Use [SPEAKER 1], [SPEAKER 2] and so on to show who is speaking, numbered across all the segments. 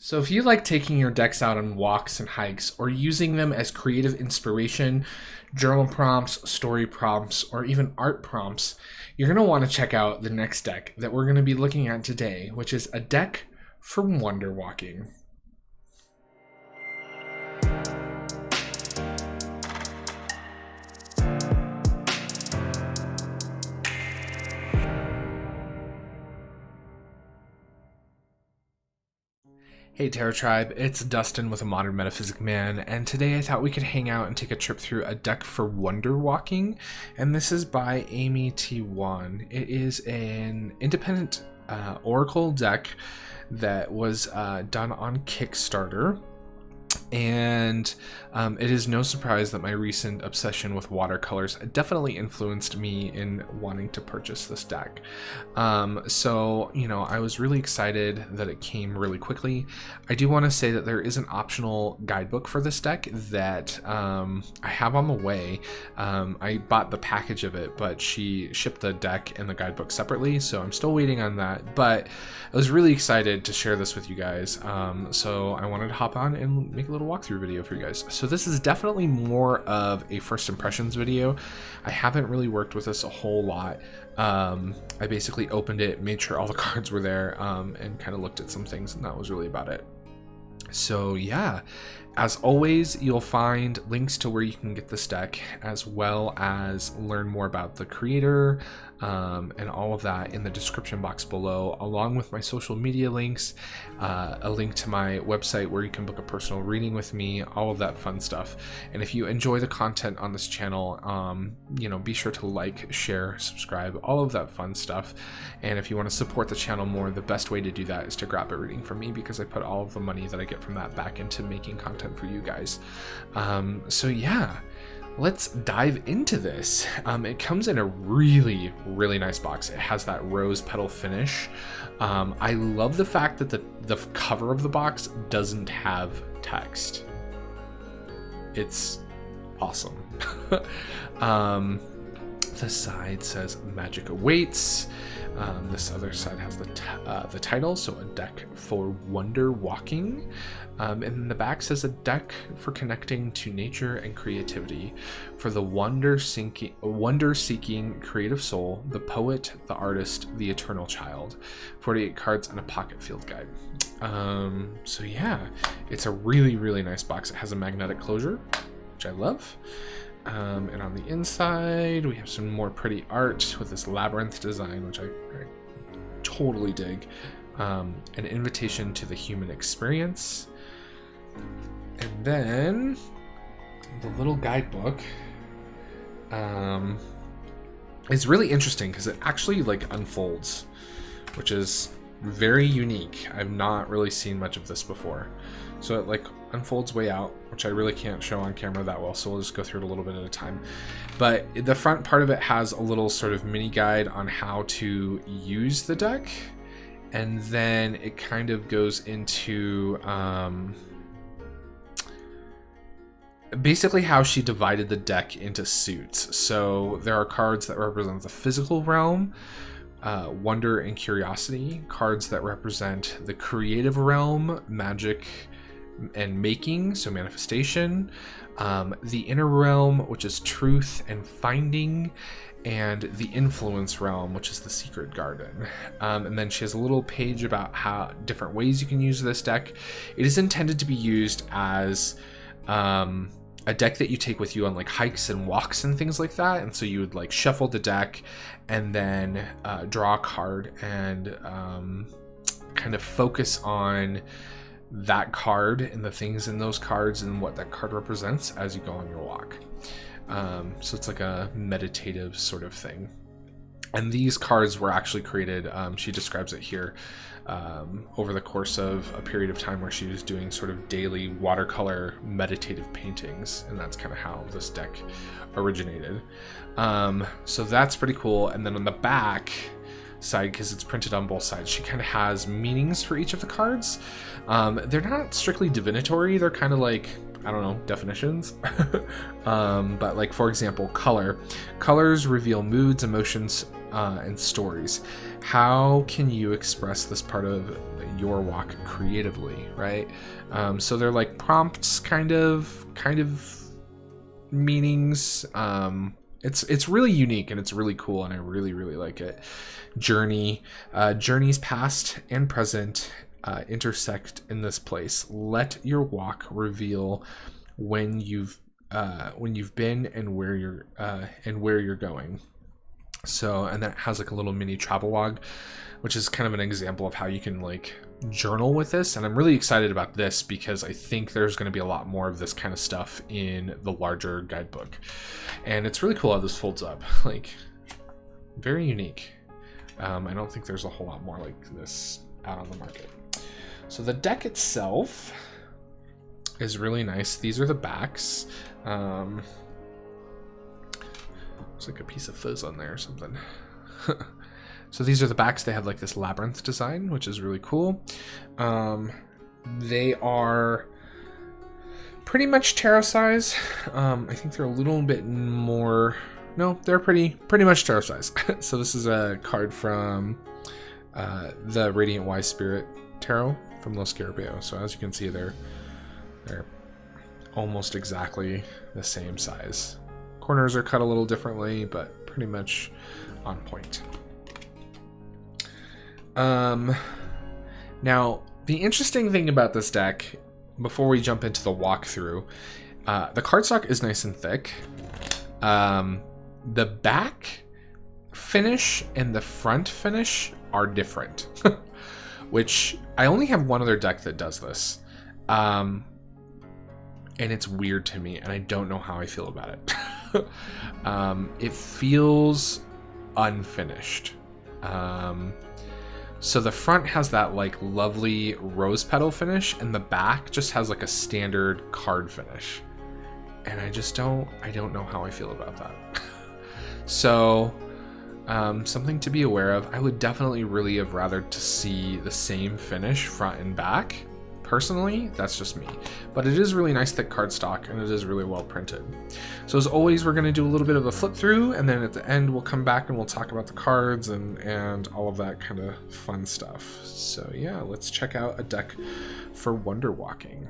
[SPEAKER 1] So if you like taking your decks out on walks and hikes, or using them as creative inspiration, journal prompts, story prompts, or even art prompts, you're going to want to check out the next deck that we're going to be looking at today, which is a deck for wonder walking. Hey Terra Tribe, it's Dustin with A Modern Metaphysic Man, and today I thought we could hang out and take a trip through a deck for wonder walking, and this is by Amy T1. It is an independent Oracle deck that was done on Kickstarter, and it is no surprise that my recent obsession with watercolors definitely influenced me in wanting to purchase this deck. So, you know, I was really excited that it came really quickly. I do want to say that there is an optional guidebook for this deck that I have on the way. I bought the package of it, but she shipped the deck and the guidebook separately, so I'm still waiting on that. But I was really excited to share this with you guys, so I wanted to hop on and make a little walkthrough video for you guys. So this is definitely more of a first impressions video. I haven't really worked with this a whole lot. I basically opened it, made sure all the cards were there, and kind of looked at some things, and that was really about it. So yeah, as always, you'll find links to where you can get this deck, as well as learn more about the creator, and all of that in the description box below, along with my social media links, a link to my website where you can book a personal reading with me, all of that fun stuff. And if you enjoy the content on this channel, you know, be sure to like, share, subscribe, all of that fun stuff. And if you want to support the channel more, the best way to do that is to grab a reading from me, because I put all of the money that I get from that back into making content for you guys. So yeah, let's dive into this. It comes in a really, really nice box. It has that rose petal finish. I love the fact that the cover of the box doesn't have text. It's awesome. The side says magic awaits. This other side has the title, so a deck for wonder walking. And the back says a deck for connecting to nature and creativity, for the wonder-seeking creative soul, the poet, the artist, the eternal child. 48 cards and a pocket field guide. So yeah, it's a really, really nice box. It has a magnetic closure, which I love. And on the inside, we have some more pretty art with this labyrinth design, which I totally dig. An invitation to the human experience. And then the little guidebook is really interesting because it actually like unfolds, which is very unique. I've not really seen much of this before. So it like unfolds way out, which I really can't show on camera that well, so we'll just go through it a little bit at a time. But the front part of it has a little sort of mini guide on how to use the deck, and then it kind of goes into basically how she divided the deck into suits. So there are cards that represent the physical realm, wonder and curiosity, cards that represent the creative realm, magic and making, so manifestation, the inner realm, which is truth and finding, and the influence realm, which is the secret garden. And then she has a little page about how different ways you can use this deck. It is intended to be used as a deck that you take with you on like hikes and walks and things like that. And so you would like shuffle the deck and then draw a card and kind of focus on that card and the things in those cards and what that card represents as you go on your walk. So it's like a meditative sort of thing. And these cards were actually created, she describes it here, over the course of a period of time where she was doing sort of daily watercolor meditative paintings, and that's kind of how this deck originated. So that's pretty cool. And then on the back side, because it's printed on both sides, she kind of has meanings for each of the cards. They're not strictly divinatory, they're kind of like, I don't know, definitions. But like, for example, colors reveal moods, emotions, and stories. How can you express this part of your walk creatively, right? So they're like prompts, kind of meanings. It's really unique and it's really cool, and I really like it. Journey, journeys past and present intersect in this place. Let your walk reveal when you've been and where you're going. So, and that has like a little mini travelogue, which is kind of an example of how you can like journal with this. And I'm really excited about this because I think there's going to be a lot more of this kind of stuff in the larger guidebook. And it's really cool how this folds up, like very unique. I don't think there's a whole lot more like this out on the market. So the deck itself is really nice. These are the backs. There's like a piece of fuzz on there or something. So these are the backs. They have like this labyrinth design, which is really cool. They are pretty much tarot size. I think they're a little bit more. No, they're pretty much tarot size. So this is a card from the Radiant Wise Spirit Tarot from Los Scarabeo. So as you can see, they're almost exactly the same size. Corners are cut a little differently, but pretty much on point. Now, the interesting thing about this deck, before we jump into the walkthrough, the cardstock is nice and thick. The back finish and the front finish are different, which I only have one other deck that does this. And it's weird to me, and I don't know how I feel about it. It feels unfinished. So the front has that like lovely rose petal finish, and the back just has like a standard card finish. And I don't know how I feel about that. So something to be aware of. I would definitely really have rather to see the same finish front and back. Personally, that's just me. But it is really nice thick cardstock, and it is really well printed. So as always, we're going to do a little bit of a flip through, and then at the end we'll come back and we'll talk about the cards and all of that kind of fun stuff. So yeah, let's check out a deck for Wonder Walking.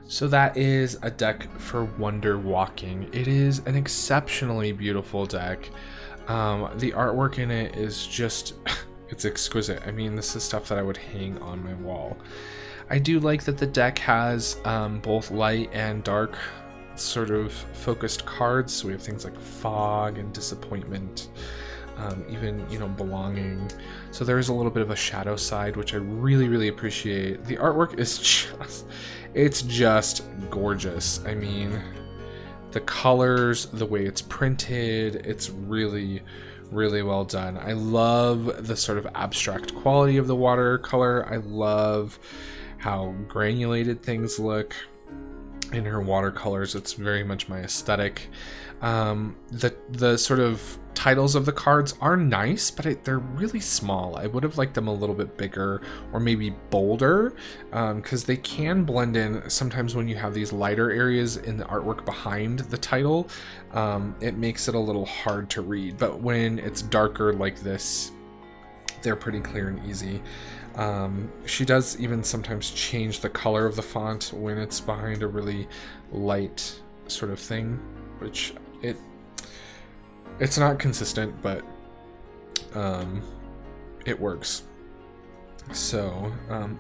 [SPEAKER 1] So that is a deck for Wonder Walking. It is an exceptionally beautiful deck. The artwork in it is just, it's exquisite. I mean, this is stuff that I would hang on my wall. I do like that the deck has both light and dark sort of focused cards. So we have things like Fog and Disappointment, even, you know, Belonging. So there's a little bit of a shadow side, which I really appreciate. The artwork is just, it's just gorgeous. I mean, the colors, the way it's printed, it's really well done. I love the sort of abstract quality of the watercolor. I love how granulated things look in her watercolors. It's very much my aesthetic. The sort of titles of the cards are nice, but they're really small. I would have liked them a little bit bigger or maybe bolder, because they can blend in sometimes when you have these lighter areas in the artwork behind the title. It makes it a little hard to read, but when it's darker like this, they're pretty clear and easy. She does even sometimes change the color of the font when it's behind a really light sort of thing, which it's not consistent, but it works. So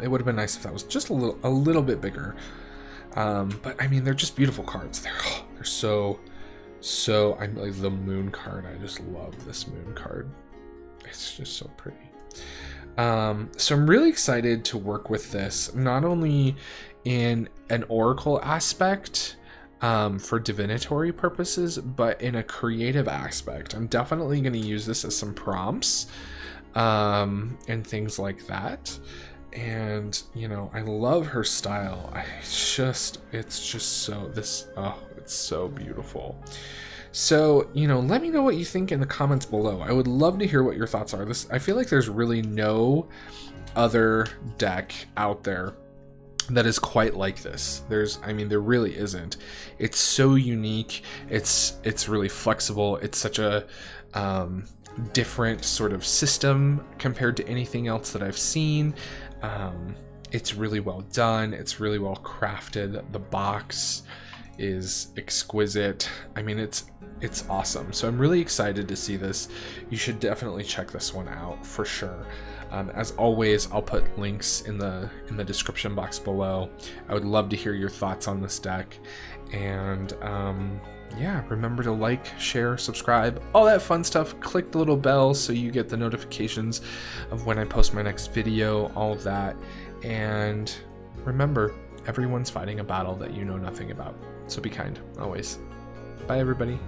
[SPEAKER 1] it would have been nice if that was just a little bit bigger. But I mean, they're just beautiful cards. They're so I'm like the moon card. I just love this moon card. It's just so pretty. So I'm really excited to work with this, not only in an oracle aspect for divinatory purposes, but in a creative aspect. I'm definitely going to use this as some prompts and things like that. And, you know, I love her style. It's so beautiful. So, you know, let me know what you think in the comments below. I would love to hear what your thoughts are. I feel like there's really no other deck out there that is quite like this. There really isn't. It's so unique. It's really flexible. It's such a different sort of system compared to anything else that I've seen. It's really well done. It's really well crafted. The box is exquisite. I mean, it's awesome. So I'm really excited to see this. You should definitely check this one out for sure. As always, I'll put links in the description box below. I would love to hear your thoughts on this deck. And yeah, remember to like, share, subscribe, all that fun stuff. Click the little bell so you get the notifications of when I post my next video, all of that. And remember, everyone's fighting a battle that you know nothing about. So be kind, always. Bye, everybody.